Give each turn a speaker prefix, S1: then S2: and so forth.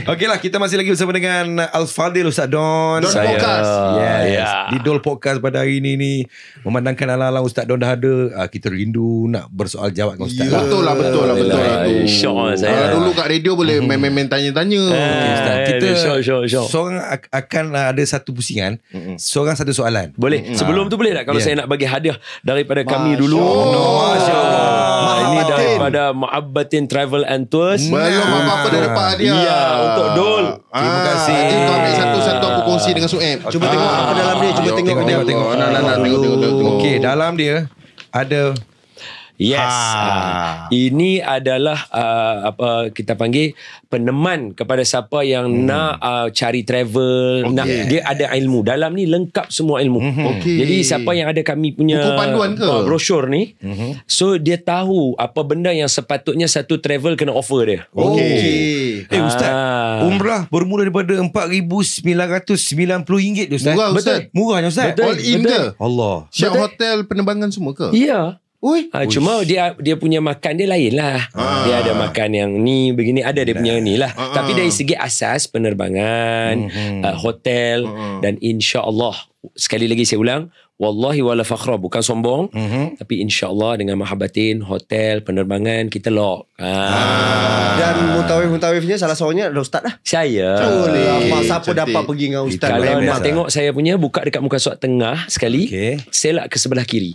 S1: Okeylah, kita masih lagi bersama dengan Al-Fadil Ustaz Don.
S2: Don Podcast.
S1: Yes. Di Dol Podcast pada hari ini ni, memandangkan ala-ala Ustaz Don dah ada, kita rindu nak bersoal jawab dengan Ustaz.
S2: Betul lah.
S3: Syok saya.
S2: Dulu kat radio boleh main-main tanya-tanya.
S1: Okay, Ustaz. Kita
S3: syok.
S1: seorang akan ada satu pusingan, seorang satu soalan.
S3: Boleh. Sebelum tu boleh tak kalau saya nak bagi hadiah daripada kami
S2: Masya
S3: dulu?
S1: Masya Allah.
S3: Ini daripada Ma'abbatin Travel and Tours.
S2: Belum apa-apa dah dapat hadiah.
S3: Ya, untuk Dol.
S1: Terima kasih.
S2: Nanti kau ambil satu-satu aku kongsi dengan Sueb.
S4: Cuba tengok apa dalam dia. Cuba tengok.
S1: Tengok.
S2: Nak tengok.
S1: Okey, dalam dia ada
S3: Yes. Ini adalah apa kita panggil peneman kepada siapa yang nak cari travel, nak dia ada ilmu. Dalam ni lengkap semua ilmu.
S2: Okey.
S3: Jadi siapa yang ada kami punya
S2: buku panduan ke?
S3: Brosur ni, so dia tahu apa benda yang sepatutnya satu travel kena offer dia.
S2: Okey.
S1: Ustaz, umrah bermula daripada RM4,990 Ustaz.
S2: Murah, Ustaz.
S1: Murahnya Ustaz.
S3: Betul.
S2: All in ke?
S1: Allah.
S2: Siap hotel, penerbangan semua ke?
S3: Ya.
S2: Ui.
S3: Cuma dia punya makan dia lain lah. Dia ada makan yang ni begini, ada dia punya ni lah. Tapi dari segi asas penerbangan, hotel dan insya-Allah, sekali lagi saya ulang, wallahi wala fakhra, bukan sombong, tapi insya-Allah dengan mahabbatin hotel, penerbangan kita lock.
S4: Dan mutawif-mutawifnya salah seorangnya adalah Ustaz lah.
S3: Saya
S4: Siapa
S2: Cantik.
S4: dapat pergi dengan Ustaz?
S3: kalau
S1: Baik,
S3: nak
S1: biasa.
S3: tengok saya punya, buka dekat muka surat tengah sekali,
S1: Okey.
S3: selak ke sebelah kiri.